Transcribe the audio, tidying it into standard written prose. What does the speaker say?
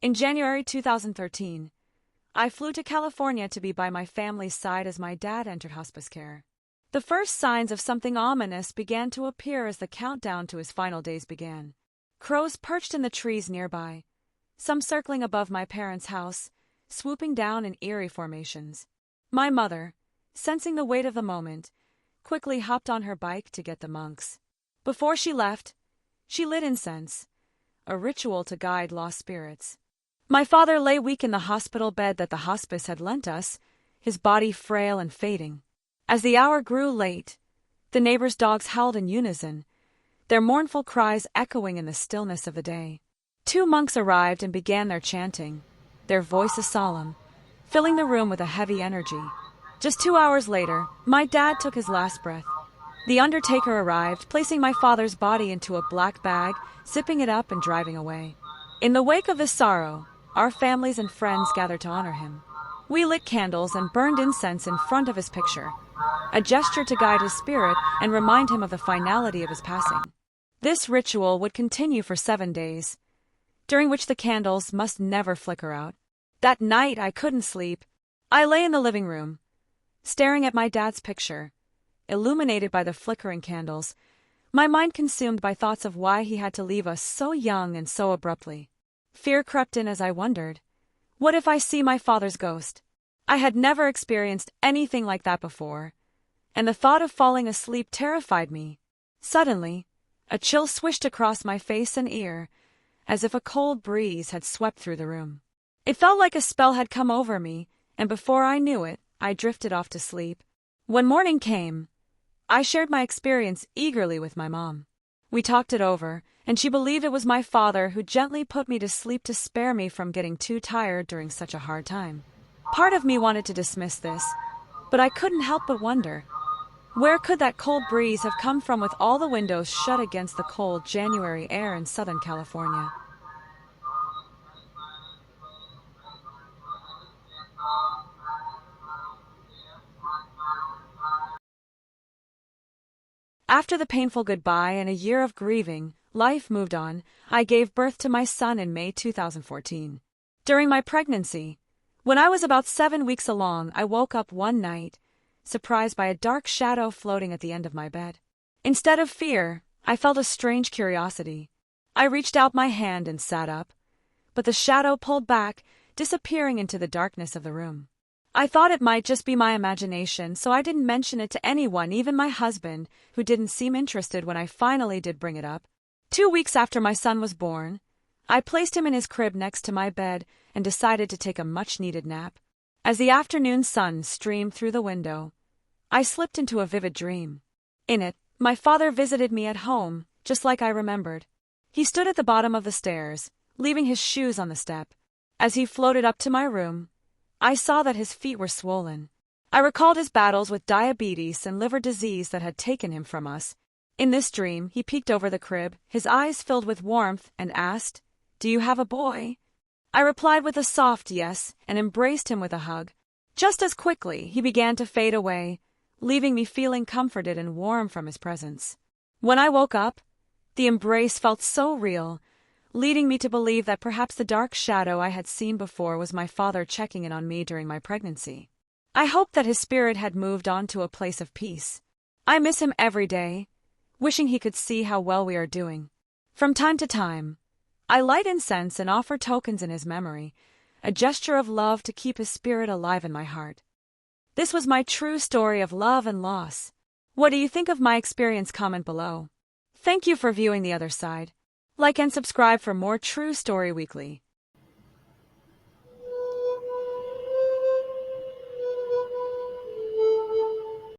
In January 2013, I flew to California to be by my family's side as my dad entered hospice care. The first signs of something ominous began to appear as the countdown to his final days began. Crows perched in the trees nearby, some circling above my parents' house, swooping down in eerie formations. My mother, sensing the weight of the moment, quickly hopped on her bike to get the monks. Before she left, she lit incense, a ritual to guide lost spirits. My father lay weak in the hospital bed that the hospice had lent us, his body frail and fading. As the hour grew late, the neighbors' dogs howled in unison, their mournful cries echoing in the stillness of the day. 2 monks arrived and began their chanting, their voices solemn, filling the room with a heavy energy. Just 2 hours later, my dad took his last breath. The undertaker arrived, placing my father's body into a black bag, zipping it up and driving away. In the wake of this sorrow, our families and friends gathered to honor him. We lit candles and burned incense in front of his picture, a gesture to guide his spirit and remind him of the finality of his passing. This ritual would continue for 7 days, during which the candles must never flicker out. That night I couldn't sleep. I lay in the living room, staring at my dad's picture, illuminated by the flickering candles, my mind consumed by thoughts of why he had to leave us so young and so abruptly. Fear crept in as I wondered, what if I see my father's ghost? I had never experienced anything like that before, and the thought of falling asleep terrified me. Suddenly, a chill swished across my face and ear, as if a cold breeze had swept through the room. It felt like a spell had come over me, and before I knew it, I drifted off to sleep. When morning came, I shared my experience eagerly with my mom. We talked it over, and she believed it was my father who gently put me to sleep to spare me from getting too tired during such a hard time. Part of me wanted to dismiss this, but I couldn't help but wonder, where could that cold breeze have come from with all the windows shut against the cold January air in Southern California? After the painful goodbye and a year of grieving, life moved on. I gave birth to my son in May 2014. During my pregnancy, when I was about 7 weeks along, I woke up one night, surprised by a dark shadow floating at the end of my bed. Instead of fear, I felt a strange curiosity. I reached out my hand and sat up, but the shadow pulled back, disappearing into the darkness of the room. I thought it might just be my imagination, so I didn't mention it to anyone, even my husband, who didn't seem interested when I finally did bring it up. 2 weeks after my son was born, I placed him in his crib next to my bed and decided to take a much-needed nap. As the afternoon sun streamed through the window, I slipped into a vivid dream. In it, my father visited me at home, just like I remembered. He stood at the bottom of the stairs, leaving his shoes on the step. As he floated up to my room, I saw that his feet were swollen. I recalled his battles with diabetes and liver disease that had taken him from us. In this dream, he peeked over the crib, his eyes filled with warmth, and asked, "Do you have a boy?" I replied with a soft yes and embraced him with a hug. Just as quickly, he began to fade away, leaving me feeling comforted and warm from his presence. When I woke up, the embrace felt so real, leading me to believe that perhaps the dark shadow I had seen before was my father checking in on me during my pregnancy. I hoped that his spirit had moved on to a place of peace. I miss him every day, wishing he could see how well we are doing. From time to time, I light incense and offer tokens in his memory, a gesture of love to keep his spirit alive in my heart. This was my true story of love and loss. What do you think of my experience? Comment below. Thank you for viewing The Other Side. Like and subscribe for more True Story Weekly.